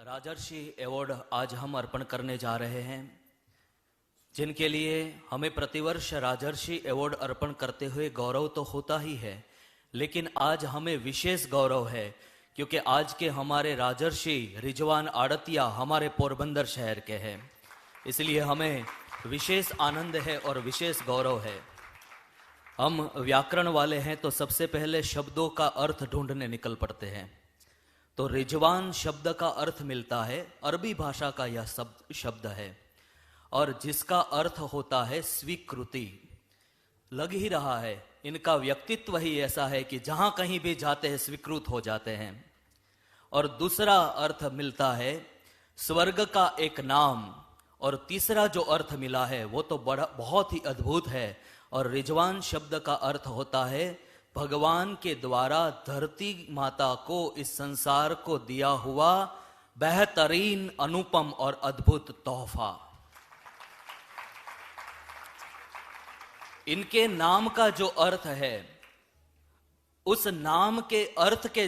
राजर्षि award आज हम अर्पण करने जा रहे हैं, जिनके लिए हमें प्रतिवर्ष राजर्षि अवार्ड अर्पण करते हुए गौरव तो होता ही है, लेकिन आज हमें विशेष गौरव है क्योंकि आज के हमारे राजर्षि रिजवान आड़तिया हमारे पोरबंदर शहर के हैं। इसलिए हमें विशेष आनंद है और विशेष गौरव है। हम व्याकरण वाले हैं तो सबसे पहले शब्दों का अर्थ ढूंढने निकल पड़ते हैं। तो रिजवान शब्द का अर्थ मिलता है, अरबी भाषा का यह शब्द है और जिसका अर्थ होता है स्वीकृति। लग ही रहा है इनका व्यक्तित्व ही ऐसा है कि जहां कहीं भी जाते हैं स्वीकृत हो जाते हैं। और दूसरा अर्थ मिलता है स्वर्ग का एक नाम, और तीसरा जो अर्थ मिला है वो तो बहुत ही अद्भुत है। और रिजवान शब्द का अर्थ होता है भगवान के द्वारा धरती माता को, इस संसार को दिया हुआ बेहतरीन, अनुपम और अद्भुत तोहफा। इनके नाम का जो अर्थ है, उस नाम के अर्थ के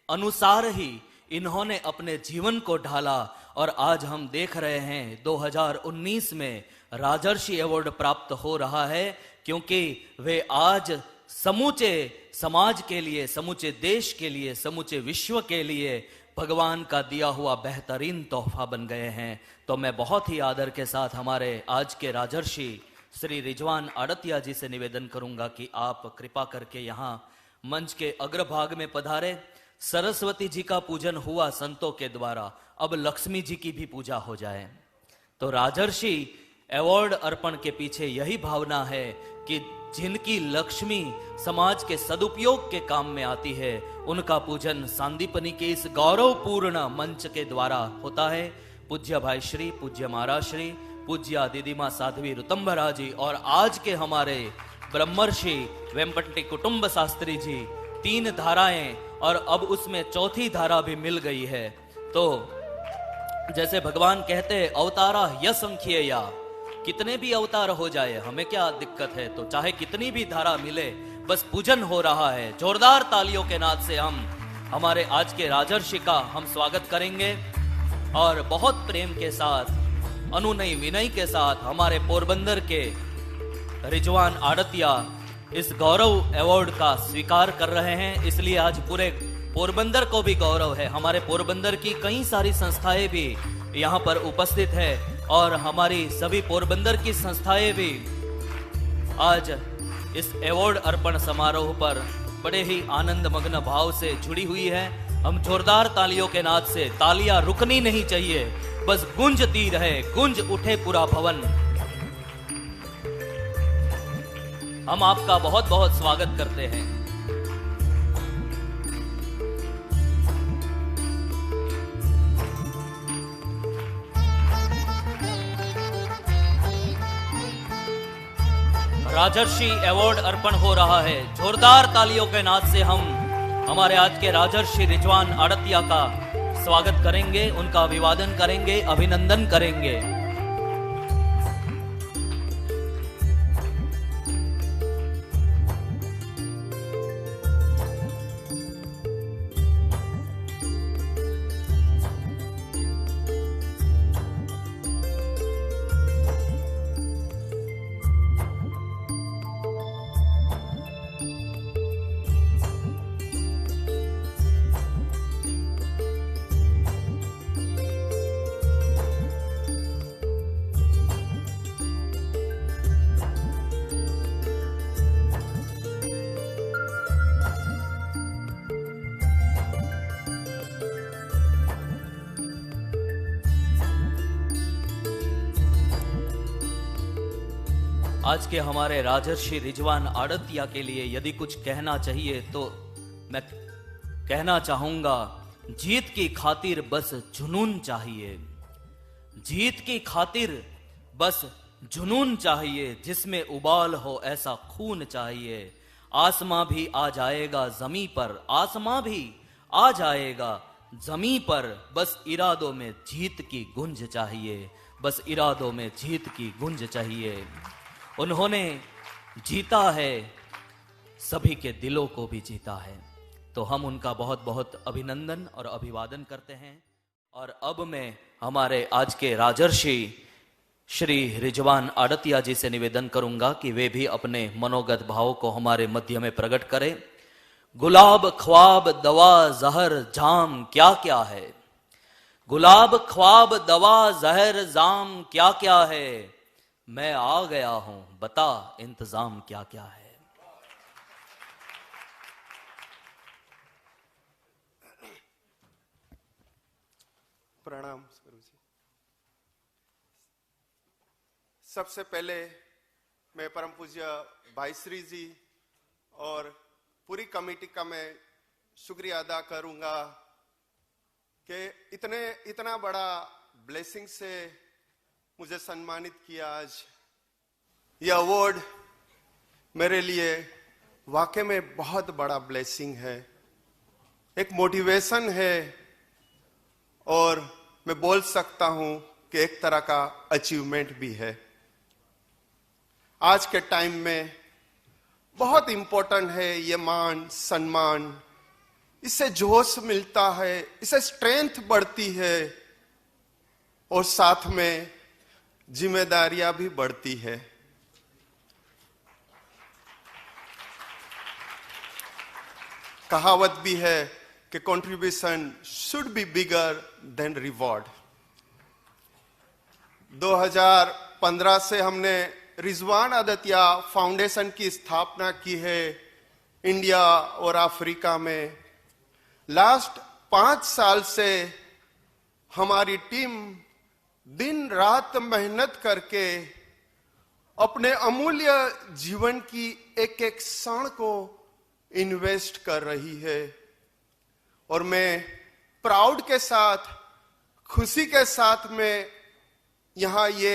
अनुसार ही इन्होंने अपने जीवन को ढाला। और आज हम देख रहे हैं 2019 में राजर्षि अवार्ड प्राप्त हो रहा है, क्योंकि वे आज समूचे समाज के लिए, समूचे देश के लिए, समूचे विश्व के लिए भगवान का दिया हुआ बेहतरीन तोहफा बन गए हैं। तो मैं बहुत ही आदर के साथ हमारे आज के राजर्षि श्री रिजवान आड़तिया जी से निवेदन करूंगा कि आप कृपा करके यहाँ मंच के अग्रभाग में पधारे। सरस्वती जी का पूजन हुआ संतों के द्वारा, अब लक्ष्मी जी की भी पूजा हो जाए। तो राजर्षि अवार्ड अर्पण के पीछे यही भावना है कि जिनकी लक्ष्मी समाज के सदुपयोग के काम में आती है, उनका पूजन सांदीपनी के इस गौरवपूर्ण मंच के द्वारा होता है। पूज्य भाई श्री, पूज्य महाराज श्री, पूज्य दीदीमा साध्वी ऋतंभरा जी और आज के हमारे ब्रह्मर्षि वेम्पटी कुटुंब शास्त्री जी, 3 धाराएं और अब उसमें चौथी धारा भी मिल गई है। तो जैसे भगवान कहते अवतारा यसंख्येया, कितने भी अवतार हो जाए हमें क्या दिक्कत है, तो चाहे कितनी भी धारा मिले, बस पूजन हो रहा है। जोरदार तालियों के नाद से हम हमारे आज के राजर्षि का हम स्वागत करेंगे और बहुत प्रेम के साथ, अनुनय विनय के साथ हमारे पोरबंदर के रिजवान आड़तिया इस गौरव अवार्ड का स्वीकार कर रहे हैं। इसलिए आज पूरे पोरबंदर को भी गौरव है। हमारे पोरबंदर की कई सारी संस्थाएं भी यहाँ पर उपस्थित है और हमारी सभी पोरबंदर की संस्थाएं भी आज इस अवार्ड अर्पण समारोह पर बड़े ही आनंद मग्न भाव से जुड़ी हुई है। हम जोरदार तालियों के नाद से, तालियां रुकनी नहीं चाहिए, बस गूंजती रहे, गूंज उठे पूरा भवन। हम आपका बहुत बहुत स्वागत करते हैं। राजर्षि अवार्ड अर्पण हो रहा है। जोरदार तालियों के नाद से हम हमारे आज के राजर्षि रिजवान आड़तिया का स्वागत करेंगे, उनका अभिवादन करेंगे, अभिनंदन करेंगे। आज के हमारे राजर्षि रिजवान आड़तिया के लिए यदि कुछ कहना चाहिए तो मैं कहना चाहूंगा, जीत की खातिर बस जुनून चाहिए, जीत की खातिर बस जुनून चाहिए, जिसमें उबाल हो ऐसा खून चाहिए। आसमां भी आ जाएगा जमी पर, आसमां भी आ जाएगा जमी पर, बस इरादों में जीत की गुंज चाहिए, बस इरादों में जीत की गुंज चाहिए। उन्होंने जीता है, सभी के दिलों को भी जीता है। तो हम उनका बहुत बहुत अभिनंदन और अभिवादन करते हैं। और अब मैं हमारे आज के राजर्षि श्री रिजवान आड़तिया जी से निवेदन करूंगा कि वे भी अपने मनोगत भाव को हमारे मध्य में प्रकट करें। गुलाब ख्वाब दवा जहर जाम क्या क्या है, गुलाब ख्वाब दवा जहर जाम क्या क्या है, मैं आ गया हूं बता इंतजाम क्या क्या है। प्रणाम गुरु जी। सबसे पहले मैं परम पूज्य भाई श्री जी और पूरी कमेटी का मैं शुक्रिया अदा करूंगा कि इतना बड़ा ब्लेसिंग से मुझे सम्मानित किया। आज यह अवार्ड मेरे लिए वाकई में बहुत बड़ा ब्लेसिंग है, एक मोटिवेशन है और मैं बोल सकता हूं कि एक तरह का अचीवमेंट भी है। आज के टाइम में बहुत इंपॉर्टेंट है ये मान सम्मान, इससे जोश मिलता है, इससे स्ट्रेंथ बढ़ती है और साथ में जिम्मेदारियां भी बढ़ती है। कहावत भी है कि contribution should be bigger than reward. 2015 से हमने रिजवान आड़तिया फाउंडेशन की स्थापना की है इंडिया और अफ्रीका में। लास्ट 5 साल से हमारी टीम दिन रात मेहनत करके अपने अमूल्य जीवन की एक एक क्षण को इन्वेस्ट कर रही है और मैं प्राउड के साथ, खुशी के साथ में यहां ये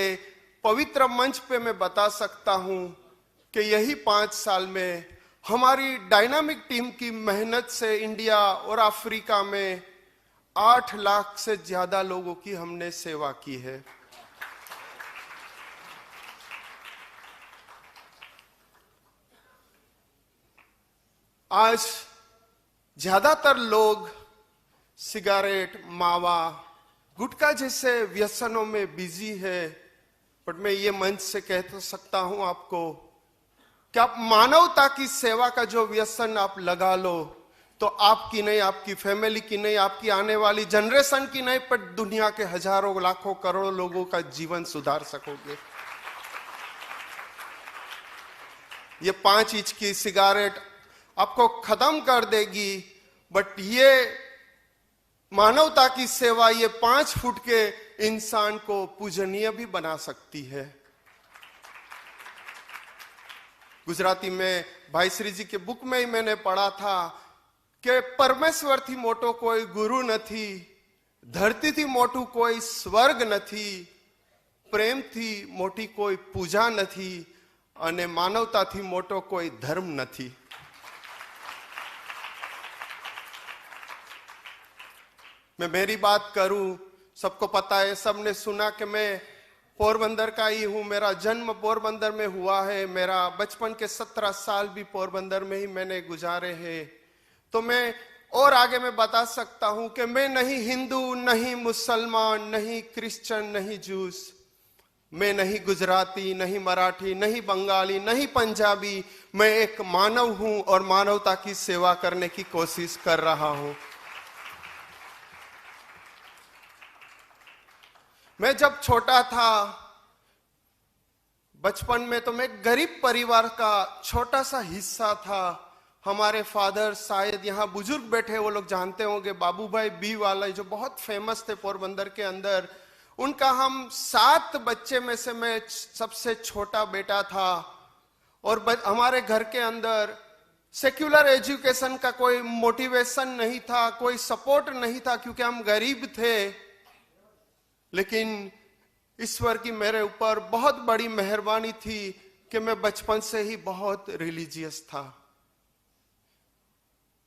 पवित्र मंच पे मैं बता सकता हूं कि यही 5 साल में हमारी डायनामिक टीम की मेहनत से इंडिया और अफ्रीका में 8 लाख से ज्यादा लोगों की हमने सेवा की है। आज ज्यादातर लोग सिगारेट, मावा, गुटखा जैसे व्यसनों में बिजी है, पर मैं ये मंच से कह तो सकता हूं आपको कि आप मानवता की सेवा का जो व्यसन आप लगा लो तो आपकी नहीं, आपकी फैमिली की नहीं, आपकी आने वाली जनरेशन की नहीं, पर दुनिया के हजारों लाखों करोड़ों लोगों का जीवन सुधार सकोगे। ये 5 इंच की सिगारेट आपको खत्म कर देगी, बट ये मानवता की सेवा ये 5 फुट के इंसान को पूजनीय भी बना सकती है। गुजराती में भाई श्री जी के बुक में ही मैंने पढ़ा था कि परमेश्वर थी मोटो कोई गुरु નથી, धरती थी मोटू कोई स्वर्ग નથી, प्रेम थी मोटी कोई पूजा નથી અને मानवता थी मोटो कोई धर्म નથી। मैं मेरी बात करूं, सबको पता है, सबने सुना कि मैं पोरबंदर का ही हूं। मेरा जन्म पोरबंदर में हुआ है, मेरा बचपन के 17 साल भी पोरबंदर में ही मैंने गुजारे हैं। तो मैं और आगे मैं बता सकता हूं कि मैं नहीं हिंदू, नहीं मुसलमान, नहीं क्रिश्चियन, नहीं जूस, मैं नहीं गुजराती, नहीं मराठी, नहीं बंगाली, नहीं पंजाबी, मैं एक मानव हूं और मानवता की सेवा करने की कोशिश कर रहा हूं। मैं जब छोटा था, बचपन में, तो मैं गरीब परिवार का छोटा सा हिस्सा था। हमारे फादर, शायद यहाँ बुजुर्ग बैठे वो लोग जानते होंगे, बाबू भाई बी वाला, जो बहुत फेमस थे पोरबंदर के अंदर। उनका हम 7 बच्चे में से मैं सबसे छोटा बेटा था और हमारे घर के अंदर सेक्युलर एजुकेशन का कोई मोटिवेशन नहीं था, कोई सपोर्ट नहीं था, क्योंकि हम गरीब थे। लेकिन ईश्वर की मेरे ऊपर बहुत बड़ी मेहरबानी थी कि मैं बचपन से ही बहुत रिलीजियस था।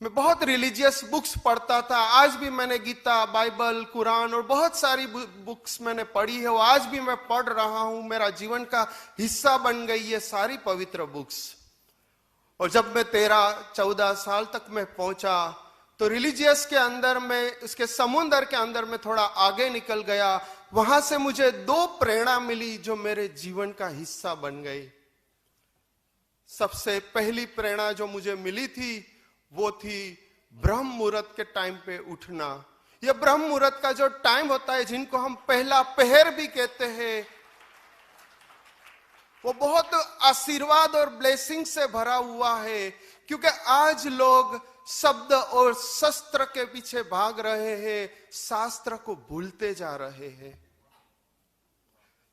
मैं बहुत रिलीजियस बुक्स पढ़ता था। आज भी मैंने गीता, बाइबल, कुरान और बहुत सारी बुक्स मैंने पढ़ी है, वो आज भी मैं पढ़ रहा हूं। मेरा जीवन का हिस्सा बन गई ये सारी पवित्र बुक्स। और जब मैं 13-14 साल तक मैं पहुंचा तो रिलीजियस के अंदर में, उसके समुंदर के अंदर में थोड़ा आगे निकल गया। वहां से मुझे 2 प्रेरणा मिली जो मेरे जीवन का हिस्सा बन गई। सबसे पहली प्रेरणा जो मुझे मिली थी वो थी ब्रह्म मुहूर्त के टाइम पे उठना। यह ब्रह्म मुहूर्त का जो टाइम होता है, जिनको हम पहला पहर भी कहते हैं, वो बहुत आशीर्वाद और ब्लेसिंग से भरा हुआ है। क्योंकि आज लोग शब्द और शस्त्र के पीछे भाग रहे हैं, शास्त्र को भूलते जा रहे हैं।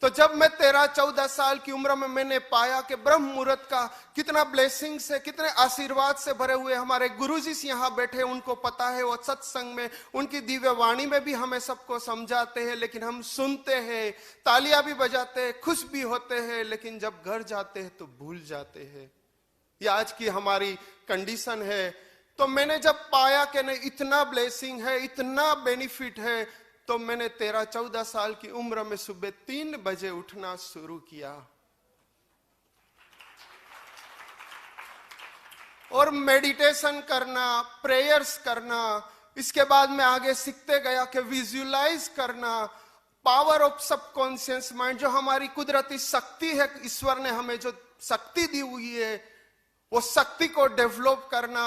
तो जब मैं 13-14 साल की उम्र में मैंने पाया कि ब्रह्म मुहूर्त का कितना ब्लेसिंग से, कितने आशीर्वाद से भरे हुए हमारे गुरुजी यहाँ बैठे, उनको पता है, वो सत्संग में, उनकी दिव्य वाणी में भी हमें सबको समझाते हैं, लेकिन हम सुनते हैं, तालियां भी बजाते हैं, खुश भी होते हैं, लेकिन जब घर जाते हैं तो भूल जाते हैं। ये आज की हमारी कंडीशन है। तो मैंने जब पाया कि नहीं, इतना ब्लेसिंग है, इतना बेनिफिट है, तो मैंने 13-14 साल की उम्र में सुबह 3 बजे उठना शुरू किया और मेडिटेशन करना, प्रेयर्स करना। इसके बाद मैं आगे सीखते गया कि विजुअलाइज करना, पावर ऑफ सबकॉन्शियस माइंड, जो हमारी कुदरती शक्ति है, ईश्वर ने हमें जो शक्ति दी हुई है, वो शक्ति को डेवलप करना,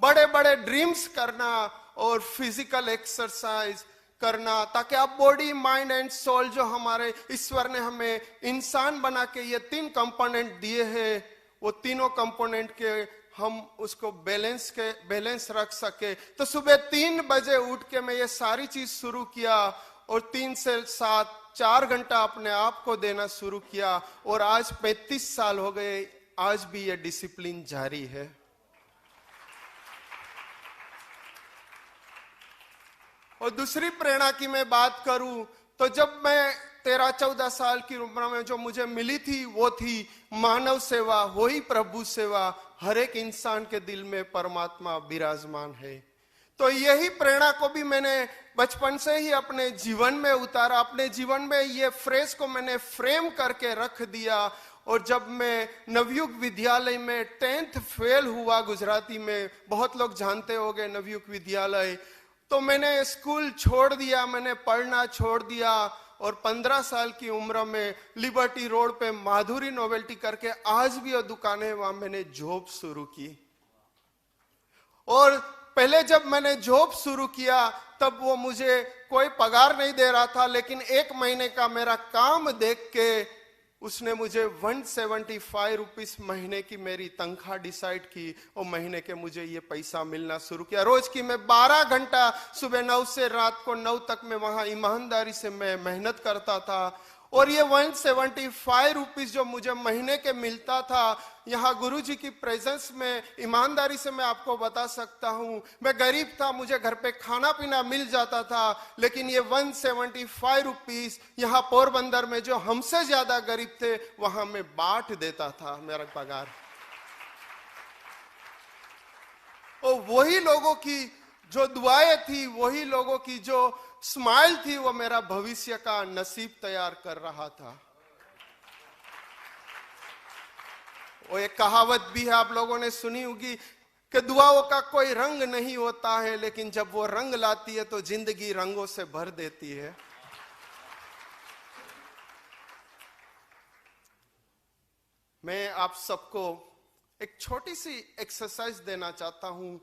बड़े बड़े ड्रीम्स करना और फिजिकल एक्सरसाइज करना, ताकि आप बॉडी, माइंड एंड सोल, जो हमारे ईश्वर ने हमें इंसान बना के ये 3 कंपोनेंट दिए हैं, वो तीनों कंपोनेंट के हम उसको बैलेंस रख सके। तो सुबह 3 बजे उठ के मैं ये सारी चीज शुरू किया और 3 से 7 4 घंटा अपने आप को देना शुरू किया और आज 35 साल हो गए, आज भी ये डिसिप्लिन जारी है। और दूसरी प्रेरणा की मैं बात करूं तो जब मैं 13-14 साल की उम्र में जो मुझे मिली थी वो थी मानव सेवा, हो ही प्रभु सेवा। हर एक इंसान के दिल में परमात्मा विराजमान है। तो यही प्रेरणा को भी मैंने बचपन से ही अपने जीवन में उतारा। अपने जीवन में ये फ्रेज को मैंने फ्रेम करके रख दिया। और जब मैं नवयुग विद्यालय में 10th फेल हुआ, गुजराती में बहुत लोग जानते होंगे नवयुग विद्यालय, तो मैंने स्कूल छोड़ दिया, मैंने पढ़ना छोड़ दिया और 15 साल की उम्र में लिबर्टी रोड पे माधुरी नोवेल्टी करके आज भी वो दुकान है, वहां मैंने जॉब शुरू की। और पहले जब मैंने जॉब शुरू किया तब वो मुझे कोई पगार नहीं दे रहा था, लेकिन 1 महीने का मेरा काम देख के उसने मुझे 175 रुपीस महीने की मेरी तनख्वाह डिसाइड की और महीने के मुझे ये पैसा मिलना शुरू किया। रोज की मैं 12 घंटा सुबह 9 से रात को 9 तक में वहां ईमानदारी से मैं मेहनत करता था और ये 175 रुपीस जो मुझे महीने के मिलता था, यहाँ गुरुजी की प्रेजेंस में ईमानदारी से मैं आपको बता सकता हूँ, मैं गरीब था, मुझे घर पे खाना पीना मिल जाता था, लेकिन ये 175 रुपीस यहाँ पोरबंदर में जो हमसे ज्यादा गरीब थे वहां मैं बांट देता था मेरा पगार। और वही लोगों की जो दुआएं थी, वही लोगों की जो स्माइल थी, वो मेरा भविष्य का नसीब तैयार कर रहा था। वो एक कहावत भी है, आप लोगों ने सुनी होगी कि दुआओं का कोई रंग नहीं होता है, लेकिन जब वो रंग लाती है तो जिंदगी रंगों से भर देती है। मैं आप सबको एक छोटी सी एक्सरसाइज देना चाहता हूं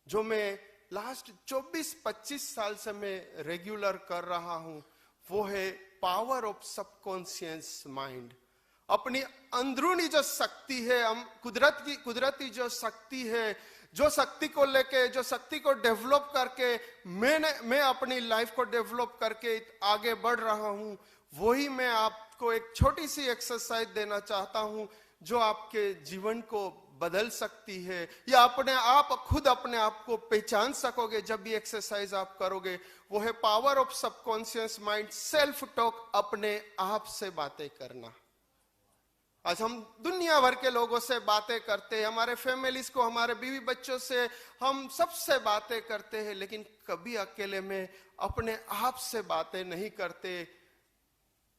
जो मैं लास्ट 24-25 साल से मैं रेगुलर कर रहा हूं। वो है पावर ऑफ सबकॉन्शियस माइंड। अपनी अंदरूनी जो शक्ति है, हम कुदरती जो शक्ति है, जो शक्ति को लेके, जो शक्ति को डेवलप करके मैं अपनी लाइफ को डेवलप करके आगे बढ़ रहा हूं, वही मैं आपको एक छोटी सी एक्सरसाइज देना चाहता हूं जो आपके जीवन को बदल सकती है, या अपने आप खुद अपने आप को पहचान सकोगे जब भी एक्सरसाइज आप करोगे। वो है power of subconscious mind, self talk, अपने आप से बातें करना। आज हम दुनिया भर के लोगों से बातें करते हैं, हमारे फैमिलीज को, हमारे बीवी बच्चों से, हम सबसे बातें करते हैं, लेकिन कभी अकेले में अपने आप से बातें नहीं करते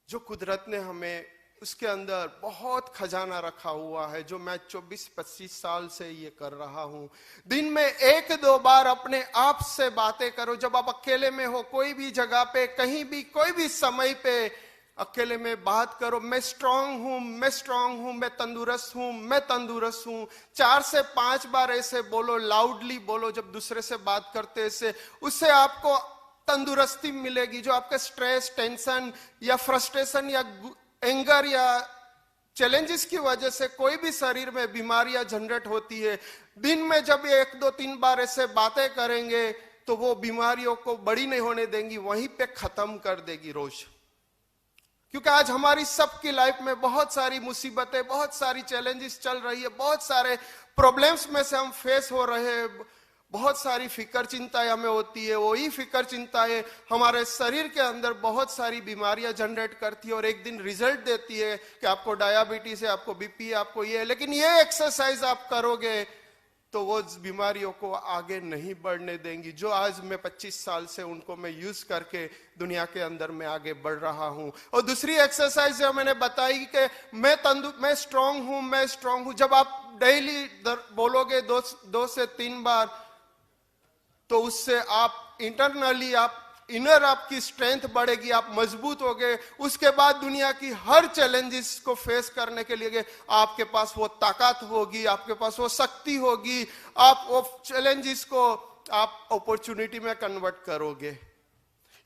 जो कुदरत ने हमें उसके अंदर बहुत खजाना रखा हुआ है, जो मैं 24-25 साल से ये कर रहा हूं। दिन में 1-2 बार अपने आप से बातें करो। जब आप अकेले में हो, कोई भी जगह पे, कहीं भी, कोई भी समय पे अकेले में बात करो, मैं स्ट्रांग हूं, मैं स्ट्रांग हूं, मैं तंदुरुस्त हूं, मैं तंदुरुस्त हूं। 4 से 5 बार ऐसे बोलो, लाउडली बोलो जब दूसरे से बात करते ऐसे। उससे आपको तंदुरुस्ती मिलेगी। जो आपका स्ट्रेस, टेंशन या फ्रस्ट्रेशन या एंगर या चैलेंजेस की वजह से कोई भी शरीर में बीमारियां जनरेट होती है, दिन में जब 1-2-3 बार ऐसे बातें करेंगे तो वो बीमारियों को बड़ी नहीं होने देंगी, वहीं पे खत्म कर देगी रोज। क्योंकि आज हमारी सबकी लाइफ में बहुत सारी मुसीबतें, बहुत सारी चैलेंजेस चल रही है, बहुत सारे प्रॉब्लम्स में से हम फेस हो रहे हैं, बहुत सारी फिक्र चिंताएं हमें होती है। वही फिक्र चिंताएं हमारे शरीर के अंदर बहुत सारी बीमारियां जनरेट करती है और एक दिन रिजल्ट देती है कि आपको डायबिटीज है, आपको बीपी है, आपको ये है। लेकिन ये एक्सरसाइज आप करोगे तो वो बीमारियों को आगे नहीं बढ़ने देंगी, जो आज मैं 25 साल से उनको मैं यूज करके दुनिया के अंदर मैं आगे बढ़ रहा हूं। और दूसरी एक्सरसाइज जो मैंने बताई कि मैं स्ट्रांग हूं, मैं स्ट्रांग हूं। जब आप डेली बोलोगे 2 से 3 बार, तो उससे आप इंटरनली, आप इनर आपकी स्ट्रेंथ बढ़ेगी, आप मजबूत हो गए। उसके बाद दुनिया की हर चैलेंजेस को फेस करने के लिए आपके पास वो ताकत होगी, आपके पास वो शक्ति होगी। आप वो चैलेंजेस को आप अपॉर्चुनिटी में कन्वर्ट करोगे।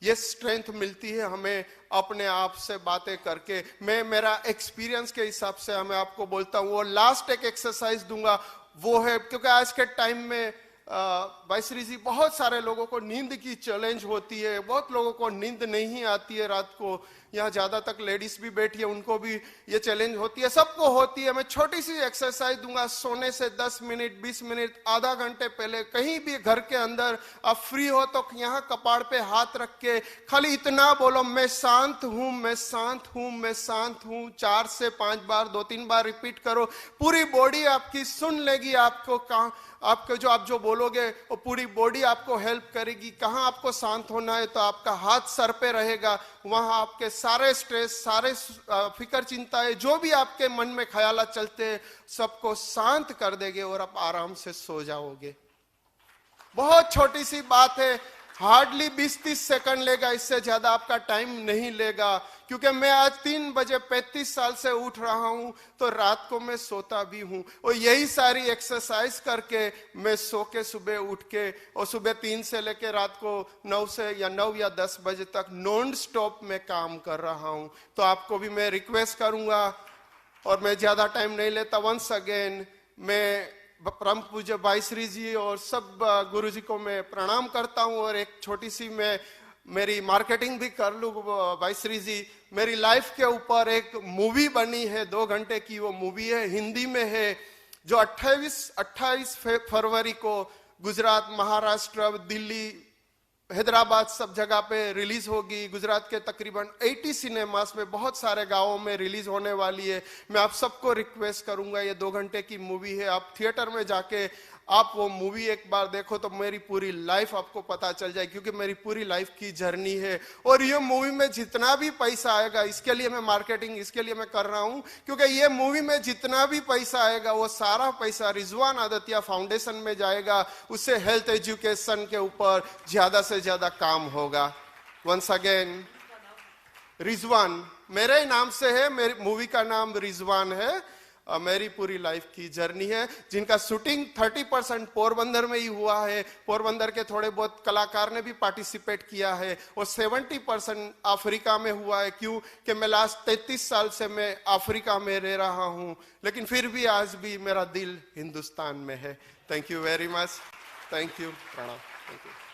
ये स्ट्रेंथ मिलती है हमें अपने आप से बातें करके। मैं मेरा एक्सपीरियंस के हिसाब से मैं आपको बोलता हूँ। वो लास्ट एक एक्सरसाइज दूंगा, वो है, क्योंकि आज के टाइम में वाइसरी जी, बहुत सारे लोगों को नींद की चैलेंज होती है, बहुत लोगों को नींद नहीं आती है रात को। यहाँ ज्यादा तक लेडीज भी बैठी है, उनको भी ये चैलेंज होती है, सबको होती है। मैं छोटी सी एक्सरसाइज दूंगा, सोने से 10 मिनट, 20 मिनट, आधा घंटे पहले कहीं भी घर के अंदर आप फ्री हो तो यहाँ कपाड़ पे हाथ रख के खाली इतना बोलो, मैं शांत हूं, मैं शांत हूं, मैं शांत हूं। 4 से 5 बार, 2-3 बार रिपीट करो। पूरी बॉडी आपकी सुन लेगी आपको। आपको आप जो बोलोगे वो पूरी बॉडी आपको हेल्प करेगी। कहाँ आपको शांत होना है तो आपका हाथ सर पे रहेगा, वहां आपके सारे स्ट्रेस, सारे फिक्र चिंताएं, जो भी आपके मन में ख्याल चलते हैं, सबको शांत कर देंगे और आप आराम से सो जाओगे। बहुत छोटी सी बात है, हार्डली 20-30 सेकंड लेगा, इससे ज्यादा आपका टाइम नहीं लेगा। क्योंकि मैं आज 3 बजे 35 साल से उठ रहा हूं, तो रात को मैं सोता भी हूं और यही सारी एक्सरसाइज करके मैं सो के सुबह उठ के, और सुबह 3 से लेके रात को 9 या 10 बजे तक नॉन स्टॉप में काम कर रहा हूं। तो आपको भी मैं रिक्वेस्ट करूंगा, और मैं ज्यादा टाइम नहीं लेता। वंस अगेन मैं परम पूज्य वाइसरी जी और सब गुरु जी को मैं प्रणाम करता हूं। और एक छोटी सी मैं मेरी मार्केटिंग भी कर लूं वाइसरी जी। मेरी लाइफ के ऊपर एक मूवी बनी है, 2 घंटे की वो मूवी है, हिंदी में है, जो 28 फरवरी को गुजरात, महाराष्ट्र, दिल्ली, हैदराबाद सब जगह पे रिलीज होगी। गुजरात के तकरीबन 80 सिनेमास में, बहुत सारे गांवों में रिलीज होने वाली है। मैं आप सबको रिक्वेस्ट करूंगा, ये 2 घंटे की मूवी है, आप थिएटर में जाके आप वो मूवी एक बार देखो तो मेरी पूरी लाइफ आपको पता चल जाए, क्योंकि मेरी पूरी लाइफ की जर्नी है। और ये मूवी में जितना भी पैसा आएगा, इसके लिए मैं मार्केटिंग इसके लिए मैं कर रहा हूं, क्योंकि ये मूवी में जितना भी पैसा आएगा वो सारा पैसा रिजवान आदतिया फाउंडेशन में जाएगा। उससे हेल्थ एजुकेशन के ऊपर ज्यादा से ज्यादा काम होगा। वंस अगेन रिजवान मेरे ही नाम से है, मेरी मूवी का नाम रिजवान है। मेरी पूरी लाइफ की जर्नी है, जिनका शूटिंग 30% पोरबंदर में ही हुआ है। पोरबंदर के थोड़े बहुत कलाकार ने भी पार्टिसिपेट किया है, और 70% अफ्रीका में हुआ है। क्यों कि मैं लास्ट 33 साल से मैं अफ्रीका में रह रहा हूं, लेकिन फिर भी आज भी मेरा दिल हिंदुस्तान में है। Thank you very much. Thank you. प्रणाम। Thank you.